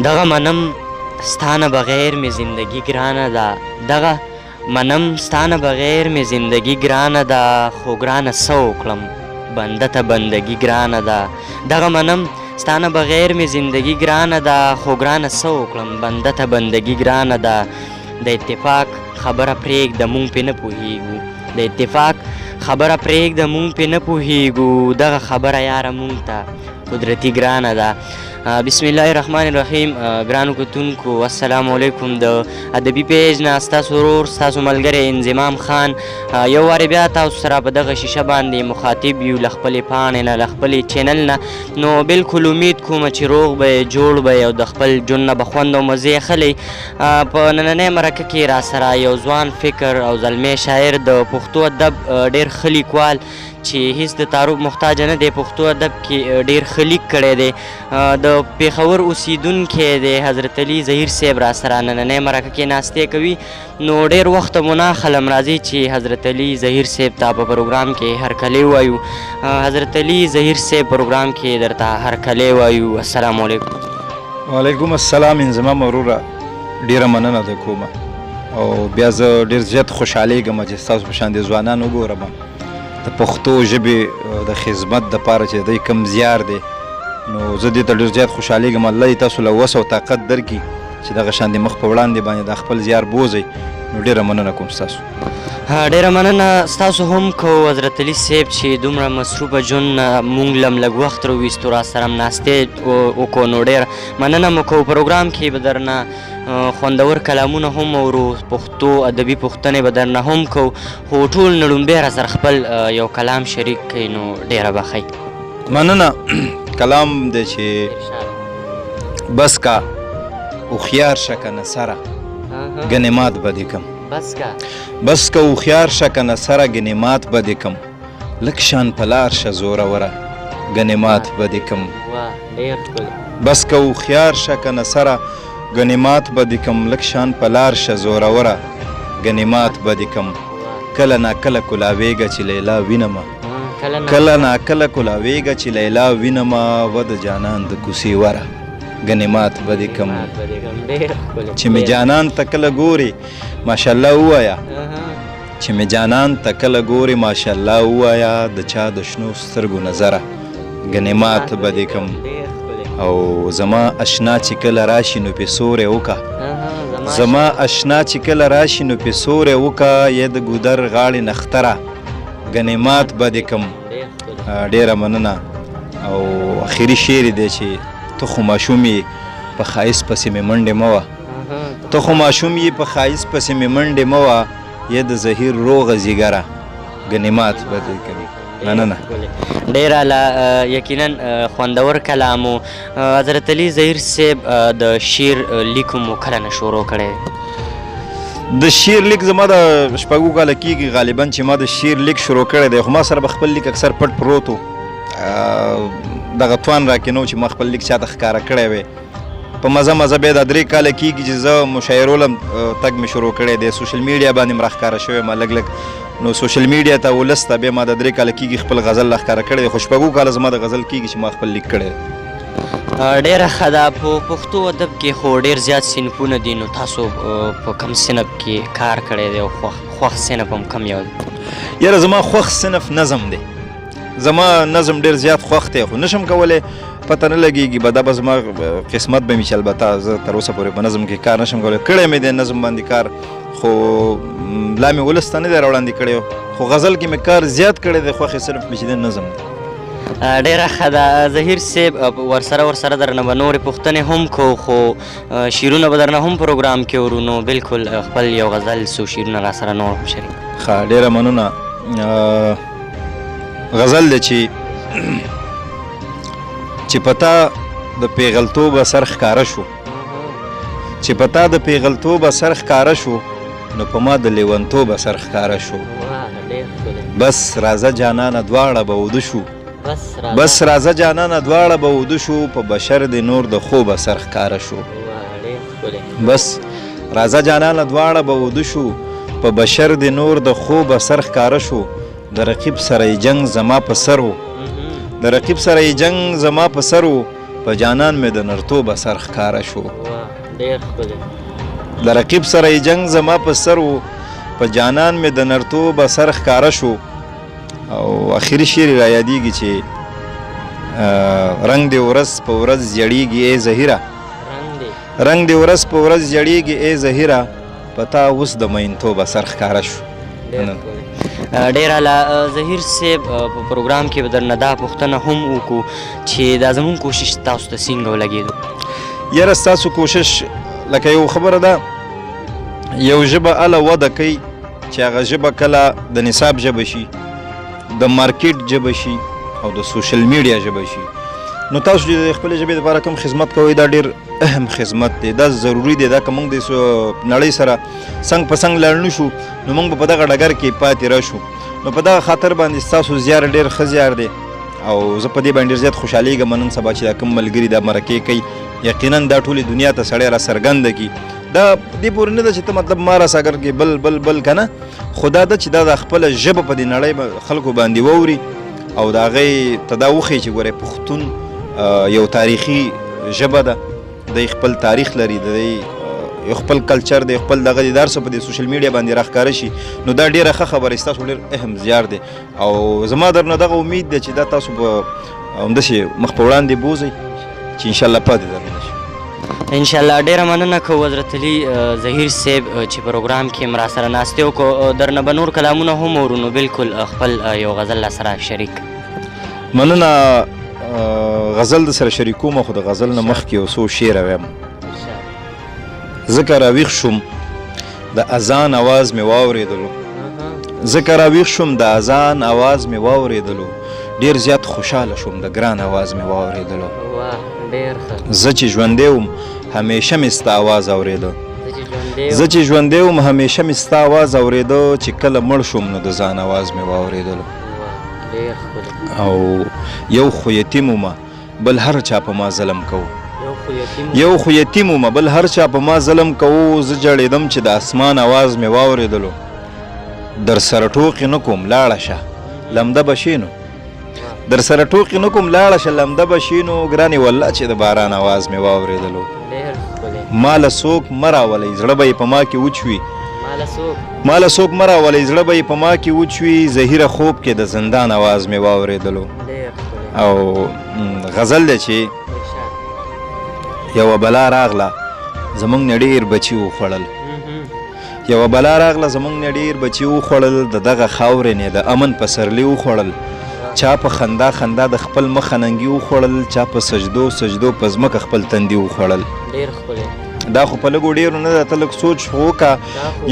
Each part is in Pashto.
دغه منم ستانه بغیر می زندگی ګرانه ده، دغه منم ستانه بغیر می زندگی ګرانه ده، خو ګرانه څه وکړم بنده ته بندگی ګرانه ده. دغه منم ستانه بغیر می زندگی ګرانه ده، خو ګرانه څه وکړم بنده ته بندگی ګرانه ده. د اتفاق خبره پرېږده مونږ پې نه پوهېږو، د اتفاق خبره پرېږده مونږ پې نه پوهېږو، دغه خبره یاره مونږ ته قدرتي ګرانه ده. بسم الله الرحمن الرحیم. ګرانو کتونکو السلام علیکم. د ادبي پیج نه ستاسو ورور ستاسو ملګری انضمام خان یو وارې بیا تاسو سره په دغه شیشه باندې مخاطب یو له خپلې پاڼې نه له خپلې چینل نه. نو بلکل امید کوم چې روغ به یې جوړ به یې او د خپل ژوند نه به خوند او مزې اخلی. په نننۍ مرکه کې را سره یو ځوان فکر او زلمی شاعر د پښتو ادب ډېر ښه لیکوال چې هیڅ د تعارف محتاج نه دی، پښتو ادب کې ډېر ښه لیک کړی دی، د پېښور اوسیدونکی دی. حضرت علي ظهیر صاحب را سره نننۍ مرکه کې ناستې کوي. نو ډېر وخته مو نه اخلم، راځئ چې حضرت علي ظهیر صاحب ته په پروګرام کې هرکلی ووایو. حضرت علي ظهیر صاحب پروګرام کې درته هرکلی ووایو. السلام علیکم. وعلیکم السلام. انضمام وروره ډېره مننه ده کومه، او بیا زه ډېر زیات خوشحالیږم چې ستاسو په شان دې ځوانان وګورم د پښتو ژبې د خدمت دپاره چې دوی کم زیار دی. نو زه دې ته ډېر زیات خوشحالیږم. الله دې تاسو له وس او طاقت درکړي چې دغه شان د مخ په وړاندې باندې د خپل زیار بوځئ. نو ډېره مننه کوم ستاسو. ډېره مننه ستاسو هم کو حضرت علي صاحب چې دومره مصروفه ژوند مونږ لم لږ وخت راویستو، را سره م ناستې وکړو. نو ډېره مننه مو کوو. پروګرام کې به درنه خوندور کلامونه هم اورو، پښتو ادبي پوښتنې به درنه هم کوو، خو ټول نه لومبی را سره خپل یو کلام شریک کوي. نو ډېره به ښه. مننه. کلام دی چې بس کا هوښیار شه که نه سره ګنې مات به دې کم. بس که هوښیار شه که نه سره ګنې مات به دې کم، لږ شان په لار شه زوروره ګنې مات به دې کم. بس که هوښیار شه که نه سره ګنې مات به دې کم، لږ شان په لار شه زوروره ګنې مات به دې کم. کله ناکله کلاویږه چې لیلا وینمه، کله ناکله کلاویږه چې لیلا وینمه، و د جانان د کوڅې وره ګنې مات به دې کم. چې مې جانان ته کله ګورې ماشاءالله ووایه، چې مې جانان ته کله ګورې ماشاءالله ووایه، د چا د شنو سترګو نظره ګنې مات به دې کم. او زما اشنا چې کله راشي نو پې سوری وکه، زما اشنا چې کله راشي نو پې سوری وکه، یا د ګودر غاړې نختره ګنې مات به دې کم. ډېره مننه. او اخري شعر دی چې ته خو ماشوم یې په ښایست پسې مې منډې مه وه، ته خو ماشوم یې په ښایست پسې مې منډې مه وه، یا د زهیر روغه زیګره ګنې مات به دې کوي. مننه. ډېره له یقینا خوندور کلام و. حضرت علي ظهیر صاحب د شعر لیک مو کله نه شروع کړی؟ د شعر لیک زما د شپږو کاله کېږي غالبا چې ما د شعر لیک شروع کړی دی، خو ما سره به خپل لیک اکثر پټ پروت و. دغه توان راکې نه و چې ما خپل لیک چاته ښکاره کړی وی. په مزه مزه بیا دا 3 کاله کېږي چې زه مشاعرو له تګ مې شروع کړی دی، سوشل میډیا باندې م راښکاره شوی ما لږ لږ. نو سوشل میډیا ته ولس ته بیا ما د 3 کاله کېږي خپل غزل راښکاره کړی دی، خو شپږو کاله زما د غزل کېږي چې ما خپل لیک کړی دی. ډېره ښه ده. په پښتو ادب کې خو ډېر زیات صنفونه دي، نو تاسو په کوم صنف کې کار کړی دی او خوښ صنف هم کوم یو دی؟ یاره زما خوښ صنف نظم دی. زما نظم ډېر زیات خوښ دی، خو نشم کولی، پته نه لګېږي به دا به زما قسمت به مې چې البته زه تر اوسه پورې په نظم کې کار نشم کولی. کړی مې دی نظم باندې کار، خو لا مې ولس ته نه دی راوړاندې کړی، خو غزل کې مې کار زیات کړی دی. خوښې صرف مې چې دی نظم دی. ډېره ښه ده. ظهیر صاحب ورسره درنه به نورې پوښتنې هم کوو، خو شعرونه به درنه هم پروګرام کې ورو. نو بلکل خپل یو غزل څو شعرونه را سره نور هم شریک. ښه، ډېره مننه. غزل دی چې پتا د پیغلتوبه سر ښکاره شو، چې پتا د پیغلتوبه سر ښکاره شو، نو په ما د لیونتوبه سر ښکاره شو. بس راځه جانانه دواړه به وده شو، بس راځه جانانه دواړه به وده شو، په بشر د نور د خوبه سر ښکاره شو. بس راځه جانانه دواړه به وده شو، په بشر د نور د خوبه سر ښکاره شو. د رقیب سره یې جنګ زما په سر و، د رقیب سره یې جنګ زما په سر و، په جانان مې د نرتوبه سر ښکاره شو. ډېر ښکلی. د رقیب سره یې جنګ زما په سر و، په جانان مې د نرتوبه سر ښکاره شو. او اخري شعر را یادېږي چې رنګ دې ورځ په ورځ زیړېږي ای زهیره، رنګ دې ورځ په ورځ زیړېږي ای زهیره، په تا اوس د مینتوبه سر ښکاره شو. ډېر اعلی. زهیر صاحب په پروګرام کې به درنه دا پوښتنه هم وکړو چې دا زموږ کوشش تاسو ته څنګه ولګېدو؟ یاره ستاسو کوشش لکه یو خبره ده، یو ژبه هله وده کوي چې هغه ژبه کله د نصاب ژبه شي، د مارکیټ ژبه شي او د سوشل میډیا ژبه شي. نو تاسو چې د خپلې ژبې لپاره کوم خدمت کوئ دا ډېر اهم خدمت دی، دا ضروري دی. دا که موږ د نړۍ سره څنګ په څنګ لاړ نه شو نو موږ به په دغه ډګر کې پاتې راشو. نو په دغه خاطر باندې ستاسو زیار ډېر ښه زیار دی او زه په دې باندې ډېر زیات خوشحالېږم نن سبا چې دا کوم ملګري دا مرکې کوي. یقینا دا ټولې دنیا ته سړی را څرګنده کړي. دا دې پورې نه ده چې ته مطلب ما را ساګر کې بل بل بل که نه، خو دا ده چې دا د خپله ژبه په دې نړۍ خلکو باندې واوري او د هغې ته دا وښیي چې ګورئ پښتون یو تاریخي ژبه ده، دی خپل تاریخ لري، دی یو خپل کلچر دی، خپل دغه دی، دا هر څه په دې سوشل میډیا باندې راښکاره شي. نو دا ډېره ښه خبره ستاسو ډېر اهم زیار دی او زما درنه دغه امید دی چې دا تاسو به همداسې مخ په وړاندې بوځئ چې انشاءالله پاتې درنه شي. انشاءالله. ډېره مننه کوو حضرت علي زهیر صاحب چې پروګرام کې هم راسره ناستې وکړو. درنه به نور کلامونه هم اورو، نو بلکل خپل یو غزل راسره شریک. مننه. غزل د سره شریکومه، خو د غزل نه مخکې یو څو شعر وایم. ځکه راویښ شوم د اذان اواز مې واورېدلو، ځکه راویښ شوم د اذان اواز مې واورېدلو، ډېر زیات خوشحاله شوم د ګران اواز مې واورېدلو. زه چې ژوندی وم همیشه مې ستا اواز اورېده، زه چې ژوندی وم همیشه مې ستا اواز اورېده، چې کله مړ شوم نو د ځان اواز مې واورېدلو. او یو خو یتیم ومه بل هر چا په ما ظلم کوو، یو خو یتیم ومه بل هر چا په ما ظلم کوو، زه جړېدم چې د اسمان اواز مې واورېدلو. در سره ټوقې نه کوم لاړه شه لمده به شي نو، در سره ټوقې نه کوم لاړه شه لمده به شي نو، ګرانې والله چې د باران اواز مې واورېدلو. ماله څوک مه راولئ زړه به یې په ما کې وچوي، ماله څوک مه راولئ زړه به یې په ما کې وچوي، زهیره خوب کې د زندان اواز مې واورېدلو. او غزل دی چې یوه بلا راغله زموږ نه ډېر بچي وخوړل، یوه بلا راغله زموږ نه ډېر بچي وخوړل، د دغه خاورې نه د امن پسرلي وخوړل، چا په خندا خندا د خپل مخه ننګي وخوړل، چا په سجدو سجدو په ځمکه خپل تندي وخوړل. دا خو په لږو ډېرو نه ده ته لږ سوچ خو وکړه،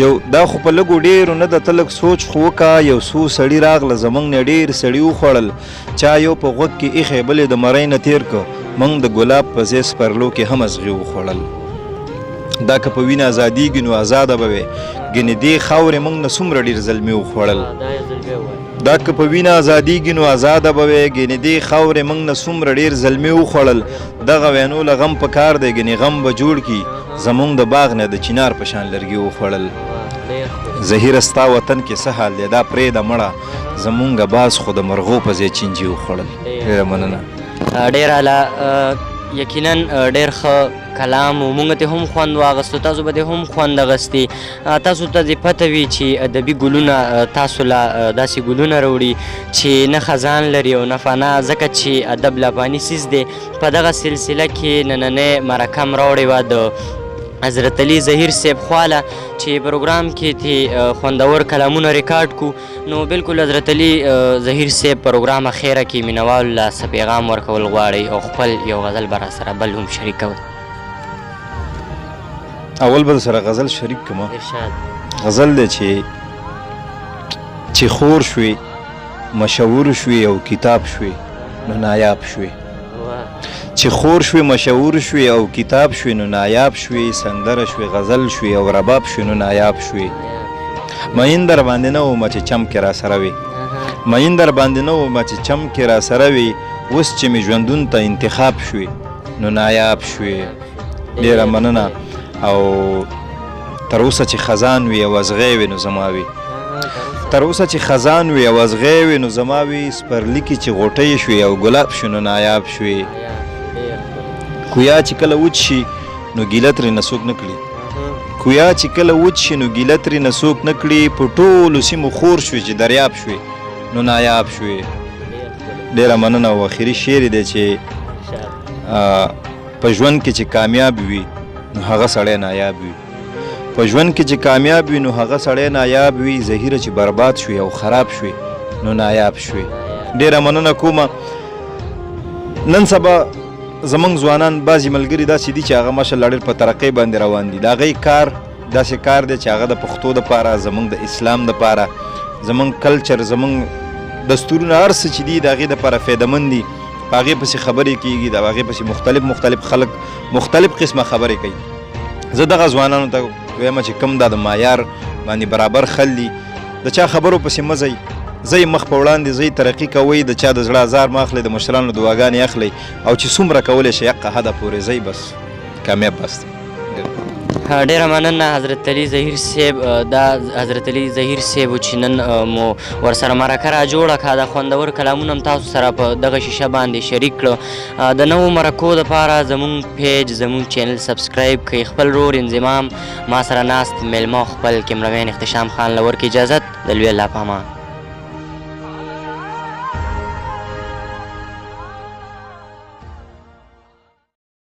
یو دا خو په لږو ډېرو نه ده ته لږ سوچ خو وکړه، یو څو سړي راغله زموږ نه ډېر سړي وخوړل، چا یو په غوږ کې ایښی بل یې د مرۍ نه تېر که، موږ د ګلاب په ځای سپرلو کې هم ازغي وخوړل. دا که په وینه ازادیږي نو ازاده به وې، ګنې دې خاورې موږ نه څومره ډېر زلمي وخوړل. دا که په وینه ازادیږي نو ازاده به وې، ګنې دې خاورې موږ نه څومره ډېر زلمي وخوړل، دغه وینو له غم په کار دی ګنې غم به جوړ کي، زمونږ د باغ نه د چنار په شان لرګي وخوړل. زهیره ستا وطن کې څه حال دی دا پرېږده مړه، زمونږ باز خو د مرغو په ځای چینجي وخوړل. ډېره مننه. ډېر اعلی. یقینا ډېر ښه کلام و، مونږ ته هم خوند واغستو، تاسو به دې هم خوند اغستې. تاسو ته دې پته وي چې ادبي ګلونه تاسو له داسې ګلونه راوړي چې نه خزان لري او نه فنا، ځکه چې ادب لافاني څیز دی. په دغه سلسله کې نننۍ مرکه م راوړې وه د حضرت علي زهیر صاحب خواله چې پروګرام کې ته خوندور کلامونه ریکارډ کو. نو بالکل حضرت علي زهیر صاحب پروګرام اخیره کې مینوالو له څه پیغام ورکول غواړئ او خپل یو غزل به راسره بل هم شریک کوئ؟ اول به سره غزل شریک کما. غزل دی چې خور شوي مشهور شوي او کتاب شوي نو نایاب شوي، چې خور شوي مشهور شوي او کتاب شوي نو نایاب شوي، سندره شوي غزل شوي او رباب شوي نو نایاب شوي. مین در باندې نه ومه چې چم کې را سره وي، مین در باندې نه ومه چې چم کې را سره وي، اوس چې مې ژوندون ته انتخاب شوي نو نایاب شوي. ډېره مننه. او تر اوسه چې خزان وي او ازغی وي نو زما وي، تر اوسه چې خزان وي او ازغی وي نو زما وي، سپرلي کې چې غوټۍ شوي او ګلاب شوي نو نایاب شوي. کویا چې کله وچ شي نو ګیله ترې نه څوک نه کړي کویا چې کله وچ شي نو ګیله ترې نه څوک نه کړي په ټولو سیمو خور شوې چې دریاب شوې نو نایاب شوې ډېره مننه او اخري شعر دی چې په ژوند کې چې کامیاب وي نو هغه سړی نایاب وي په ژوند کې چې کامیاب وي نو هغه سړی نایاب وي زهیره چې برباد شوي او خراب شوي نو نایاب شوي ډېره مننه کومه نن سبا زمونږ ځوانان بعضې ملګري داسې دي چې هغه ماشاءالله ډېر په ترقۍ باندې روان دي د هغوی کار داسې کار دی چې هغه د پښتو دپاره زمونږ د اسلام دپاره زمونږ کلچر زمونږ دستورونه هر څه چې دي د هغې دپاره فایدهمند دي په هغې پسې خبرې کېږي د هغې پسې مختلف خلک مختلف قسمه خبرې کوي زه دغه ځوانانو ته وایم چې کوم دا د معیار باندې برابر خل دي د چا خبرو پسې مه ځئ زی مخ په وړاندې زی ترقي کوئ د چا د زړه ازار مه اخلئ د مشرانو دعاګانې اخلئ او چې څومره کولی شئ حقه حده پورې ځئ بس کامیاب بس دی ډېره مننه حضرت علي ظهیر صاحب دا حضرت علي ظهیر صاحب و چې نن مو ورسره مرکه را جوړه کړه د خوندور کلامونه هم تاسو سره په دغه شیشه باندې شریک کړو د نوو مرکو دپاره زموږ پیج زموږ چینل سبسکرایب کړئ خپل رور انضمام ما سره ناست میلمه خپل کیمرامین احتشام خان له ورکړي اجازت د لوی الله په امان